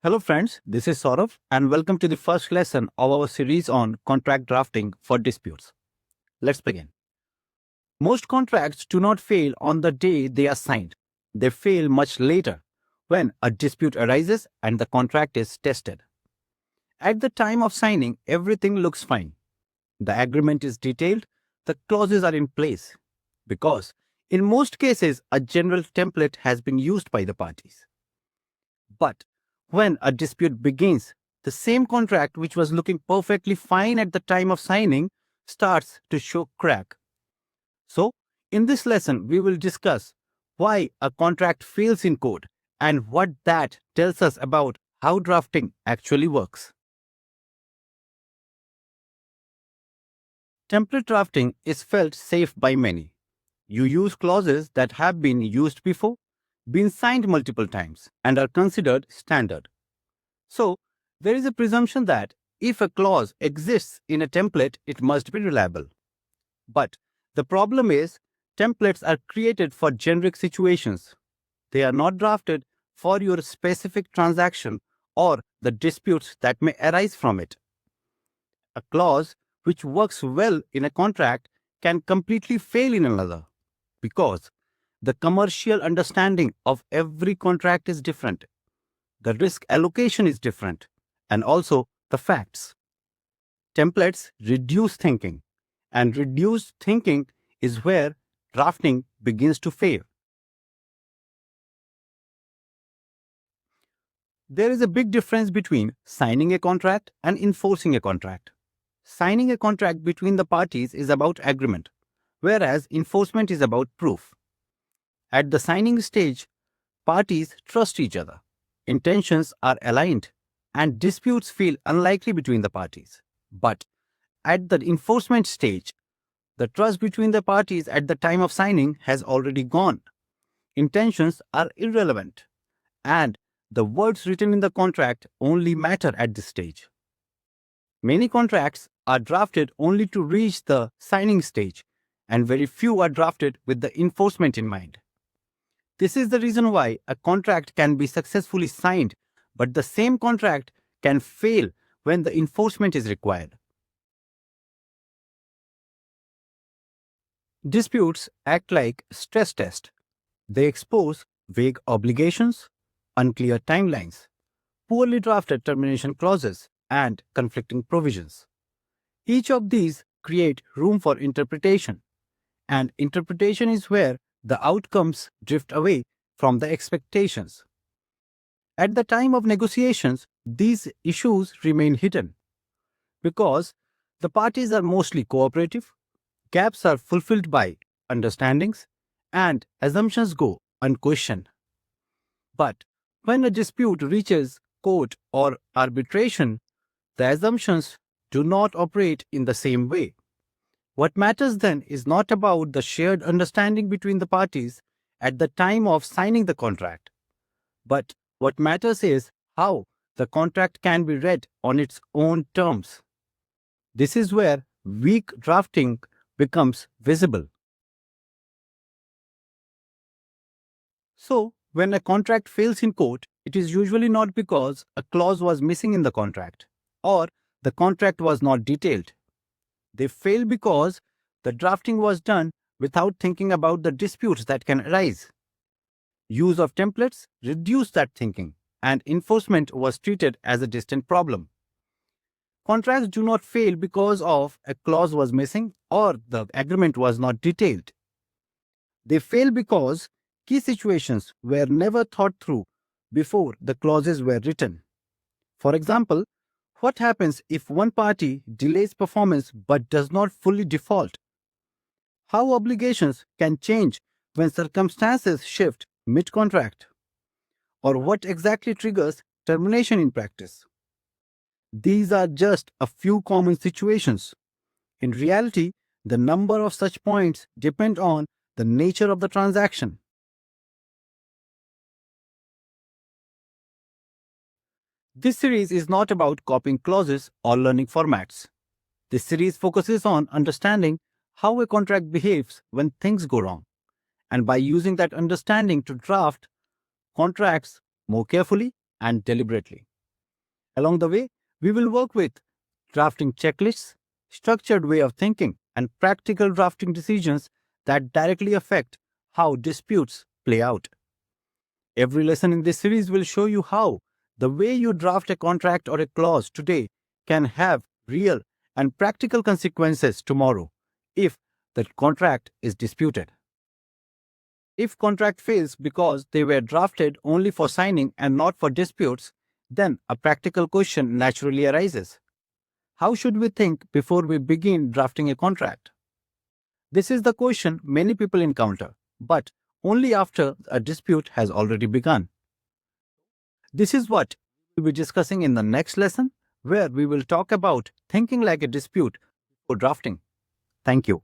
Hello friends, this is Saurav and welcome to the first lesson of our series on contract drafting for disputes. Let's begin. Most contracts do not fail on the day they are signed. They fail much later when a dispute arises and the contract is tested. At the time of signing, everything looks fine. The agreement is detailed, the clauses are in place because in most cases a general template has been used by the parties. But when a dispute begins, the same contract which was looking perfectly fine at the time of signing starts to show crack. So, in this lesson, we will discuss why a contract fails in court and what that tells us about how drafting actually works. Template drafting is felt safe by many. You use clauses that have been used before, been signed multiple times, and are considered standard. So, there is a presumption that if a clause exists in a template, it must be reliable. But the problem is, templates are created for generic situations. They are not drafted for your specific transaction or the disputes that may arise from it. A clause which works well in a contract can completely fail in another because the commercial understanding of every contract is different. The risk allocation is different, and also the facts. Templates reduce thinking, and reduced thinking is where drafting begins to fail. There is a big difference between signing a contract and enforcing a contract. Signing a contract between the parties is about agreement, whereas enforcement is about proof. At the signing stage, parties trust each other, intentions are aligned, and disputes feel unlikely between the parties. But at the enforcement stage, the trust between the parties at the time of signing has already gone. Intentions are irrelevant, and the words written in the contract only matter at this stage. Many contracts are drafted only to reach the signing stage, and very few are drafted with the enforcement in mind. This is the reason why a contract can be successfully signed, but the same contract can fail when the enforcement is required. Disputes act like stress tests. They expose vague obligations, unclear timelines, poorly drafted termination clauses, and conflicting provisions. Each of these create room for interpretation, and interpretation is where the outcomes drift away from the expectations. At the time of negotiations, these issues remain hidden because the parties are mostly cooperative, gaps are fulfilled by understandings, and assumptions go unquestioned. But when a dispute reaches court or arbitration, the assumptions do not operate in the same way. What matters then is not about the shared understanding between the parties at the time of signing the contract, but what matters is how the contract can be read on its own terms. This is where weak drafting becomes visible. So, when a contract fails in court, it is usually not because a clause was missing in the contract or the contract was not detailed. They fail because the drafting was done without thinking about the disputes that can arise. Use of templates reduced that thinking, and enforcement was treated as a distant problem. Contracts do not fail because of a clause was missing or the agreement was not detailed. They fail because key situations were never thought through before the clauses were written. For example, what happens if one party delays performance but does not fully default? How obligations can change when circumstances shift mid contract? Or what exactly triggers termination in practice? These are just a few common situations. In reality, the number of such points depend on the nature of the transaction. This series is not about copying clauses or learning formats. This series focuses on understanding how a contract behaves when things go wrong, and by using that understanding to draft contracts more carefully and deliberately. Along the way, we will work with drafting checklists, structured way of thinking, and practical drafting decisions that directly affect how disputes play out. Every lesson in this series will show you how the way you draft a contract or a clause today can have real and practical consequences tomorrow if the contract is disputed. If contract fails because they were drafted only for signing and not for disputes, then a practical question naturally arises. How should we think before we begin drafting a contract? This is the question many people encounter, but only after a dispute has already begun. This is what we'll be discussing in the next lesson, where we will talk about thinking like a dispute before drafting. Thank you.